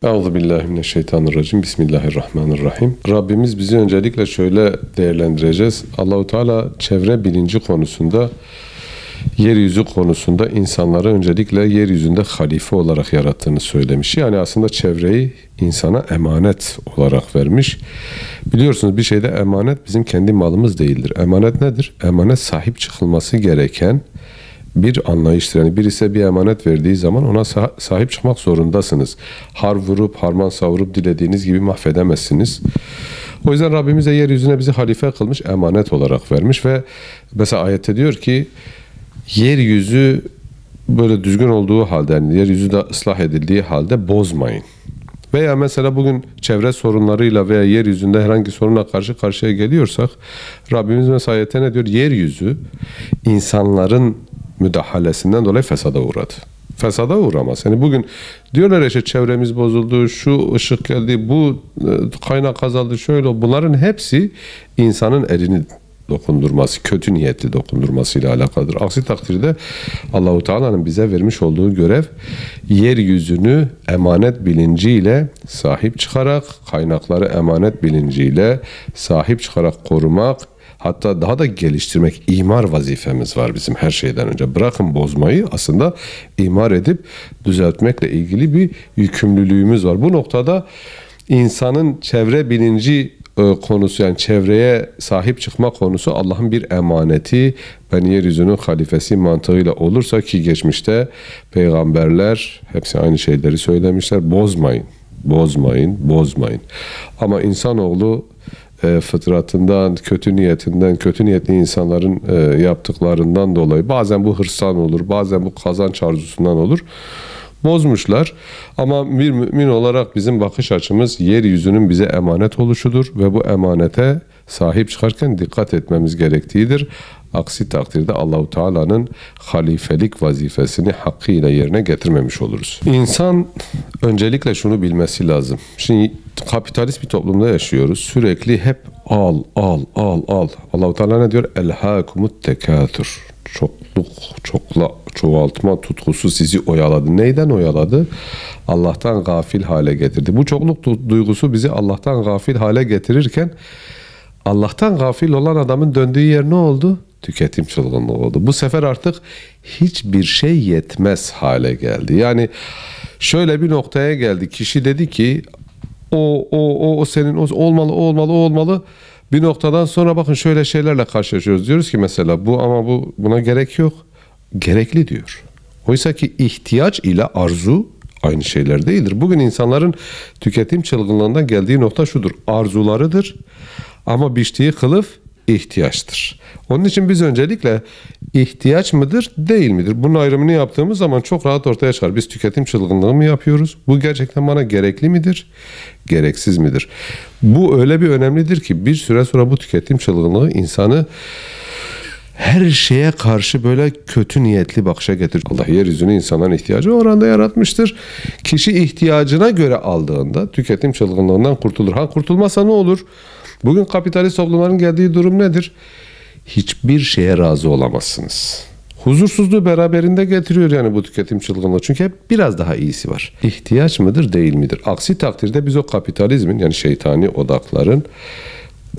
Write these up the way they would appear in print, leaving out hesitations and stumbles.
Euzubillahimineşşeytanirracim. Bismillahirrahmanirrahim. Rabbimiz bizi öncelikle şöyle değerlendireceğiz. Allahu Teala çevre bilinci konusunda, yeryüzü konusunda insanları öncelikle yeryüzünde halife olarak yarattığını söylemiş. Yani aslında çevreyi insana emanet olarak vermiş. Biliyorsunuz bir şeyde emanet bizim kendi malımız değildir. Emanet nedir? Emanet sahip çıkılması gereken bir anlayıştır. Yani birisi bir emanet verdiği zaman ona sahip çıkmak zorundasınız. Har vurup, harman savurup dilediğiniz gibi mahvedemezsiniz. O yüzden Rabbimiz de yeryüzüne bizi halife kılmış, emanet olarak vermiş ve mesela ayette diyor ki yeryüzü böyle düzgün olduğu halde, yani yeryüzü de ıslah edildiği halde bozmayın. Veya mesela bugün çevre sorunlarıyla veya yeryüzünde herhangi sorunla karşı karşıya geliyorsak Rabbimiz mesela ayette ne diyor? Yeryüzü insanların müdahalesinden dolayı fesada uğradı. Fesada uğramaz. Yani bugün diyorlar işte çevremiz bozuldu, şu ışık geldi, bu kaynak azaldı, şöyle. Bunların hepsi insanın elini dokundurması, kötü niyetli dokundurmasıyla alakalıdır. Aksi takdirde Allahu Teala'nın bize vermiş olduğu görev yeryüzünü emanet bilinciyle sahip çıkarak, kaynakları emanet bilinciyle sahip çıkarak korumak, hatta daha da geliştirmek, imar vazifemiz var bizim her şeyden önce. Bırakın bozmayı, aslında imar edip düzeltmekle ilgili bir yükümlülüğümüz var. Bu noktada insanın çevre bilinci konusu, yani çevreye sahip çıkma konusu Allah'ın bir emaneti. Ben yeryüzünün halifesi mantığıyla olursa, ki geçmişte peygamberler hepsi aynı şeyleri söylemişler. Bozmayın, bozmayın, bozmayın. Ama insanoğlu fıtratından, kötü niyetinden, kötü niyetli insanların yaptıklarından dolayı, bazen bu hırstan olur, bazen bu kazanç arzusundan olur, bozmuşlar. Ama bir mümin olarak bizim bakış açımız yeryüzünün bize emanet oluşudur ve bu emanete sahip çıkarken dikkat etmemiz gerektiğidir. Aksi takdirde Allahu Teala'nın halifelik vazifesini hakkıyla yerine getirmemiş oluruz. İnsan öncelikle şunu bilmesi lazım. Şimdi kapitalist bir toplumda yaşıyoruz. Sürekli hep al, al, al, al. Allahu Teala ne diyor? Elhâkumut tekâthür. Çoğaltma tutkusu sizi oyaladı. Neyden oyaladı? Allah'tan gafil hale getirdi. Bu çokluk duygusu bizi Allah'tan gafil hale getirirken, Allah'tan gafil olan adamın döndüğü yer ne oldu? Tüketim çılgınlığı oldu. Bu sefer artık hiçbir şey yetmez hale geldi. Yani şöyle bir noktaya geldi. Kişi dedi ki o senin olmalı. Bir noktadan sonra bakın şöyle şeylerle karşılaşıyoruz. Diyoruz ki mesela buna gerek yok. Gerekli diyor. Oysa ki ihtiyaç ile arzu aynı şeyler değildir. Bugün insanların tüketim çılgınlığından geldiği nokta şudur. Arzularıdır ama biçtiği kılıf ihtiyaçtır. Onun için biz öncelikle ihtiyaç mıdır, değil midir? Bunun ayrımını yaptığımız zaman çok rahat ortaya çıkar. Biz tüketim çılgınlığı mı yapıyoruz? Bu gerçekten bana gerekli midir? Gereksiz midir? Bu öyle bir önemlidir ki bir süre sonra bu tüketim çılgınlığı insanı her şeye karşı böyle kötü niyetli bakışa getirir. Allah yeryüzünü insanların ihtiyacı oranda yaratmıştır. Kişi ihtiyacına göre aldığında tüketim çılgınlığından kurtulur. Kurtulmazsa ne olur? Bugün kapitalist toplumların geldiği durum nedir? Hiçbir şeye razı olamazsınız. Huzursuzluğu beraberinde getiriyor yani bu tüketim çılgınlığı. Çünkü hep biraz daha iyisi var. İhtiyaç mıdır, değil midir? Aksi takdirde biz o kapitalizmin, yani şeytani odakların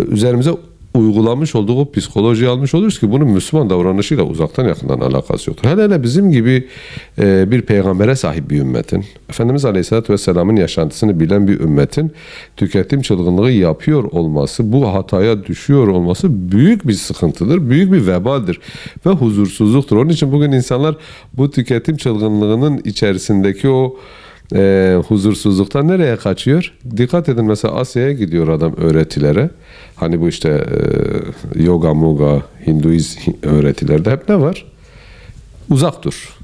üzerimize uygulamış olduğu o psikolojiyi almış oluruz ki bunun Müslüman davranışıyla uzaktan yakından alakası yoktur. Hele bizim gibi bir peygambere sahip bir ümmetin, Efendimiz Aleyhisselatü Vesselam'ın yaşantısını bilen bir ümmetin tüketim çılgınlığı yapıyor olması, bu hataya düşüyor olması büyük bir sıkıntıdır, büyük bir vebaldir ve huzursuzluktur. Onun için bugün insanlar bu tüketim çılgınlığının içerisindeki o huzursuzluktan nereye kaçıyor? Dikkat edin, mesela Asya'ya gidiyor adam öğretilere. Hani bu işte yoga, muga, Hinduizm öğretilerde hep ne var? Uzak dur.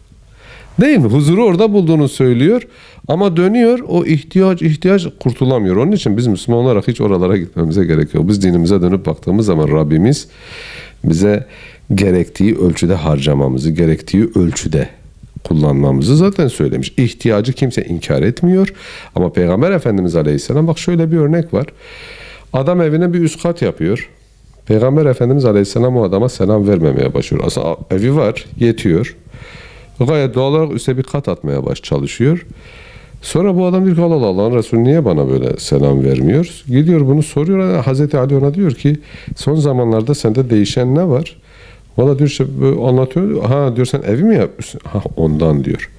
Değil mi? Huzuru orada bulduğunu söylüyor ama dönüyor, o ihtiyaç kurtulamıyor. Onun için biz Müslüman olarak hiç oralara gitmemize gerek yok. Biz dinimize dönüp baktığımız zaman Rabbimiz bize gerektiği ölçüde harcamamızı, gerektiği ölçüde kullanmamızı zaten söylemiş. İhtiyacı kimse inkar etmiyor. Ama Peygamber Efendimiz Aleyhisselam, bak şöyle bir örnek var. Adam evine bir üst kat yapıyor. Peygamber Efendimiz Aleyhisselam o adama selam vermemeye başlıyor. Aslında evi var, yetiyor. Gayet doğal olarak üste bir kat atmaya çalışıyor. Sonra bu adam diyor ki Allah Allah, Allah'ın Resulü niye bana böyle selam vermiyor? Gidiyor bunu soruyor. Hazreti Ali ona diyor ki son zamanlarda sende değişen ne var? Valla diyor işte anlatıyor. Ha diyor sen evi mi yapmışsın? Ha ondan diyor.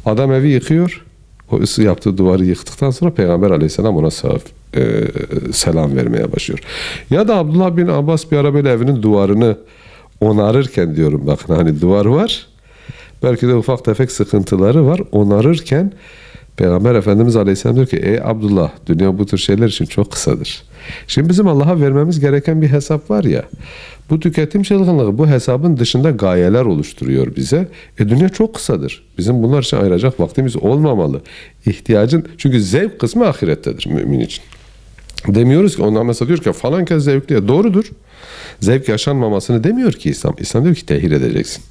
Adam evi yıkıyor. O ısı yaptığı duvarı yıktıktan sonra Peygamber Aleyhisselam ona selam vermeye başlıyor. Ya da Abdullah bin Abbas bir ara böyle evinin duvarını onarırken diyorum, bakın hani duvar var. Belki de ufak tefek sıkıntıları var. Onarırken Peygamber Efendimiz Aleyhisselam diyor ki ey Abdullah, dünya bu tür şeyler için çok kısadır. Şimdi bizim Allah'a vermemiz gereken bir hesap var ya. Bu tüketim çılgınlığı bu hesabın dışında gayeler oluşturuyor bize. Dünya çok kısadır. Bizim bunlar için ayıracak vaktimiz olmamalı. İhtiyacın, çünkü zevk kısmı ahirettedir mümin için. Demiyoruz ki onlar mesela diyor ki falan kez zevkli ya. Doğrudur. Zevk yaşanmamasını demiyor ki İslam. İslam diyor ki tehir edeceksin.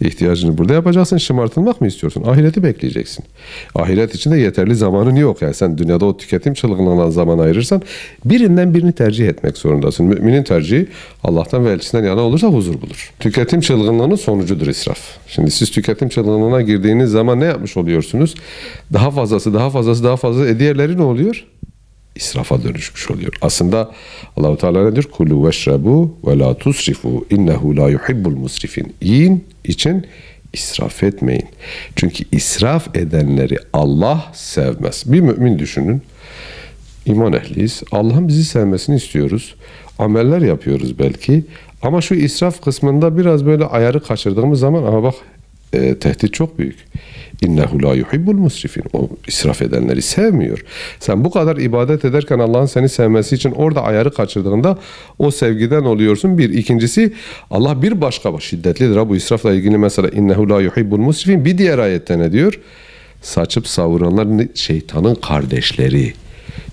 İhtiyacını burada yapacaksın. Şımartılmak mı istiyorsun? Ahireti bekleyeceksin. Ahiret için de yeterli zamanın yok. Yani sen dünyada o tüketim çılgınlığına zaman ayırırsan birinden birini tercih etmek zorundasın. Müminin tercihi Allah'tan ve elçisinden yana olursa huzur bulur. Tüketim çılgınlığının sonucudur israf. Şimdi siz tüketim çılgınlığına girdiğiniz zaman ne yapmış oluyorsunuz? Daha fazlası. Diğerleri ne oluyor? İsrafa dönüşmüş oluyor. Aslında Allah-u Teala ne diyor? Kulu veşrebu ve la tusrifu innehu la yuhibbul musrifin. Yiyin, için israf etmeyin. Çünkü israf edenleri Allah sevmez. Bir mümin düşünün. İman ehliyiz. Allah'ın bizi sevmesini istiyoruz. Ameller yapıyoruz belki. Ama şu israf kısmında biraz böyle ayarı kaçırdığımız zaman ama bak tehdit çok büyük. İnnehu la yuhibbul musrifin. O israf edenleri sevmiyor. Sen bu kadar ibadet ederken Allah'ın seni sevmesi için orada ayarı kaçırdığında o sevgiden oluyorsun. Bir. İkincisi Allah bir başka şiddetlidir. Bu israfla ilgili mesela innehu la yuhibbul musrifin bir diğer ayette ne diyor? Saçıp savuranlar şeytanın kardeşleri.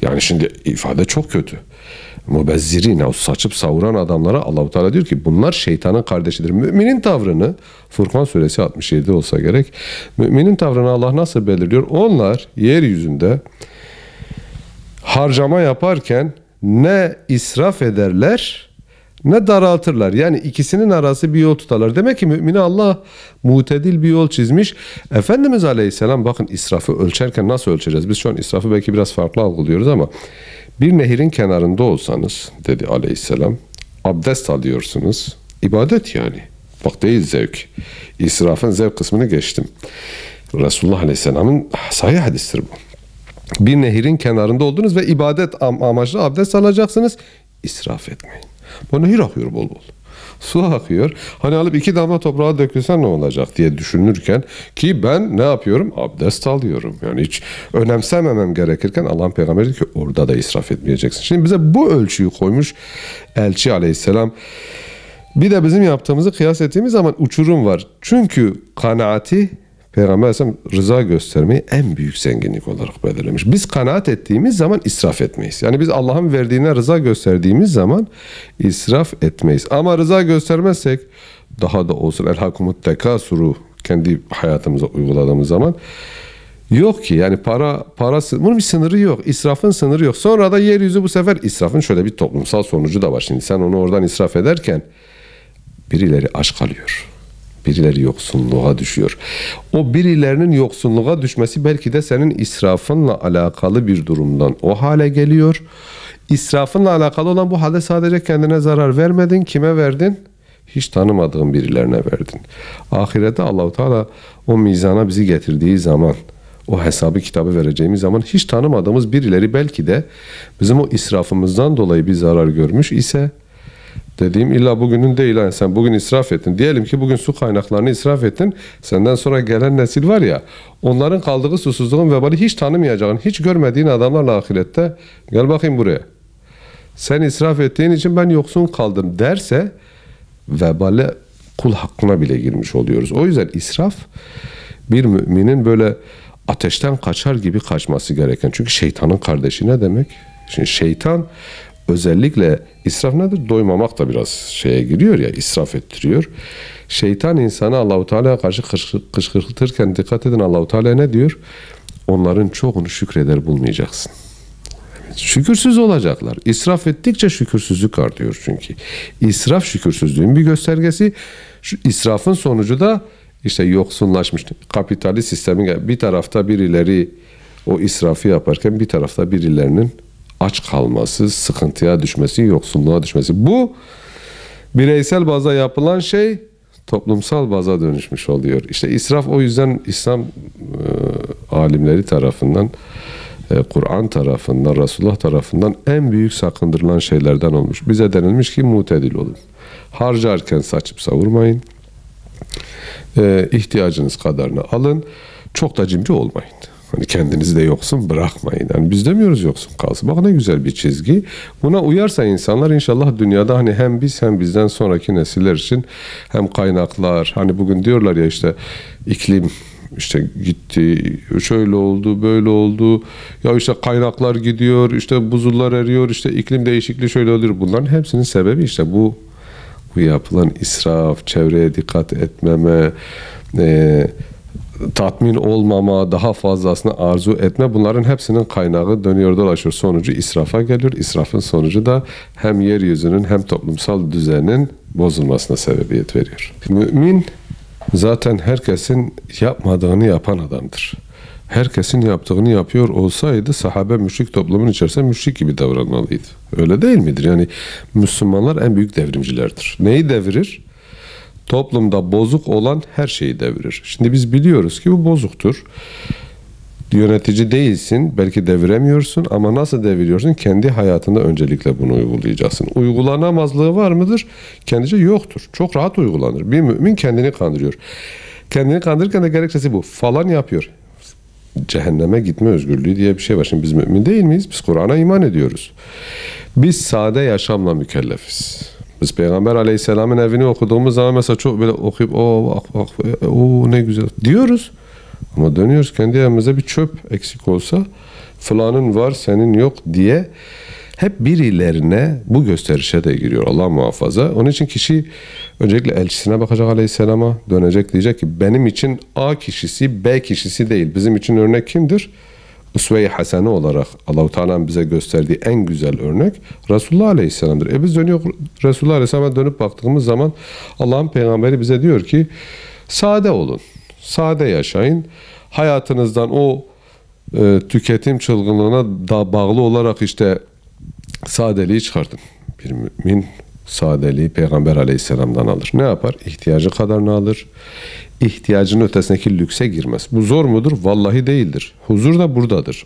Yani şimdi ifade çok kötü. Mubezzirin, o saçıp savuran adamlara Allah-u Teala diyor ki bunlar şeytanın kardeşidir. Müminin tavrını Furkan suresi 67 olsa gerek. Müminin tavrını Allah nasıl belirliyor? Onlar yeryüzünde harcama yaparken ne israf ederler ne daraltırlar. Yani ikisinin arası bir yol tutarlar. Demek ki mümine Allah mutedil bir yol çizmiş. Efendimiz Aleyhisselam bakın israfı ölçerken nasıl ölçeceğiz? Biz şu an israfı belki biraz farklı algılıyoruz ama bir nehirin kenarında olsanız dedi Aleyhisselam, abdest alıyorsunuz. İbadet yani. Bak değil zevk. İsrafın zevk kısmını geçtim. Resulullah Aleyhisselam'ın sahih hadistir bu. Bir nehirin kenarında oldunuz ve ibadet amaçlı abdest alacaksınız. İsraf etmeyin. Bu nehir akıyor bol bol. Su akıyor. Hani alıp 2 damla toprağa dökülsen ne olacak diye düşünürken ki ben ne yapıyorum? Abdest alıyorum. Yani hiç önemsememem gerekirken Allah'ın peygamberi diyor ki orada da israf etmeyeceksin. Şimdi bize bu ölçüyü koymuş Elçi Aleyhisselam. Bir de bizim yaptığımızı kıyas ettiğimiz zaman uçurum var. Çünkü kanaati Peygamber Aleyhisselam rıza göstermeyi en büyük zenginlik olarak belirlemiş. Biz kanaat ettiğimiz zaman israf etmeyiz. Yani biz Allah'ın verdiğine rıza gösterdiğimiz zaman israf etmeyiz. Ama rıza göstermezsek daha da olsun elhakumut tekasuru kendi hayatımıza uyguladığımız zaman yok ki yani parası bunun bir sınırı yok. İsrafın sınırı yok. Sonra da yeryüzü bu sefer israfın şöyle bir toplumsal sonucu da var. Şimdi sen onu oradan israf ederken birileri aç kalıyor. Birileri yoksunluğa düşüyor. O birilerinin yoksunluğa düşmesi belki de senin israfınla alakalı bir durumdan o hale geliyor. İsrafınla alakalı olan bu halde sadece kendine zarar vermedin. Kime verdin? Hiç tanımadığın birilerine verdin. Ahirette Allah-u Teala o mizana bizi getirdiği zaman, o hesabı kitabı vereceğimiz zaman hiç tanımadığımız birileri belki de bizim o israfımızdan dolayı bir zarar görmüş ise dediğim illa bugünün değil. Yani sen bugün israf ettin. Diyelim ki bugün su kaynaklarını israf ettin. Senden sonra gelen nesil var ya, onların kaldığı susuzluğun vebali hiç tanımayacağın, hiç görmediğin adamlarla ahirette gel bakayım buraya. Sen israf ettiğin için ben yoksun kaldım derse vebale kul hakkına bile girmiş oluyoruz. O yüzden israf bir müminin böyle ateşten kaçar gibi kaçması gereken. Çünkü şeytanın kardeşi ne demek? Şimdi şeytan özellikle israf nedir? Doymamak da biraz şeye giriyor ya, israf ettiriyor. Şeytan insanı Allah-u Teala'ya karşı kışkırtırken dikkat edin Allah-u Teala ne diyor? Onların çoğunu şükreder bulmayacaksın. Şükürsüz olacaklar. İsraf ettikçe şükürsüzlük artıyor çünkü. İsraf şükürsüzlüğün bir göstergesi. Şu israfın sonucu da işte yoksunlaşmış. Kapitalist sistemin bir tarafta birileri o israfı yaparken bir tarafta birilerinin aç kalması, sıkıntıya düşmesi, yoksulluğa düşmesi. Bu bireysel bazda yapılan şey toplumsal baza dönüşmüş oluyor. İşte israf o yüzden İslam alimleri tarafından, Kur'an tarafından, Resulullah tarafından en büyük sakındırılan şeylerden olmuş. Bize denilmiş ki mutedil olun. Harcarken saçıp savurmayın. İhtiyacınız kadarını alın. Çok da cimri olmayın. Hani kendinizi de yoksun bırakmayın. Yani biz demiyoruz yoksun kalsın. Bak ne güzel bir çizgi. Buna uyarsa insanlar inşallah dünyada hani hem biz hem bizden sonraki nesiller için hem kaynaklar, hani bugün diyorlar ya işte iklim işte gitti, şöyle oldu, böyle oldu. Ya işte kaynaklar gidiyor, işte buzullar eriyor, işte iklim değişikliği şöyle oluyor. Bunların hepsinin sebebi işte bu yapılan israf, çevreye dikkat etmeme, tatmin olmama, daha fazlasını arzu etme, bunların hepsinin kaynağı dönüyor dolaşıyor. Sonucu israfa geliyor. İsrafın sonucu da hem yeryüzünün hem toplumsal düzenin bozulmasına sebebiyet veriyor. Mümin zaten herkesin yapmadığını yapan adamdır. Herkesin yaptığını yapıyor olsaydı sahabe müşrik toplumun içerisinde müşrik gibi davranmalıydı. Öyle değil midir? Yani Müslümanlar en büyük devrimcilerdir. Neyi devirir? Toplumda bozuk olan her şeyi devirir. Şimdi biz biliyoruz ki bu bozuktur. Yönetici değilsin, belki deviremiyorsun ama nasıl deviriyorsun? Kendi hayatında öncelikle bunu uygulayacaksın. Uygulanamazlığı var mıdır? Kendince yoktur. Çok rahat uygulanır. Bir mümin kendini kandırıyor. Kendini kandırırken de gerekçesi bu. Falan yapıyor. Cehenneme gitme özgürlüğü diye bir şey var. Şimdi biz mümin değil miyiz? Biz Kur'an'a iman ediyoruz. Biz sade yaşamla mükellefiz. Biz Peygamber Aleyhisselam'ın evini okuduğumuz zaman mesela çok böyle okuyup o ne güzel diyoruz. Ama dönüyoruz kendi evimize, bir çöp eksik olsa falanın var senin yok diye hep birilerine bu gösterişe de giriyor. Allah muhafaza. Onun için kişi öncelikle elçisine bakacak Aleyhisselam'a, dönecek, diyecek ki benim için A kişisi B kişisi değil. Bizim için örnek kimdir? Usve-i Hasene olarak Allah-u Teala'nın bize gösterdiği en güzel örnek Resulullah Aleyhisselam'dır. Biz dönüyor Resulullah Aleyhisselam'a dönüp baktığımız zaman Allah'ın peygamberi bize diyor ki sade olun, sade yaşayın. Hayatınızdan o tüketim çılgınlığına da bağlı olarak işte sadeliği çıkartın. Bir mümin sadeliği Peygamber Aleyhisselam'dan alır. Ne yapar? İhtiyacı kadarını alır. İhtiyacının ötesindeki lükse girmez. Bu zor mudur? Vallahi değildir. Huzur da buradadır.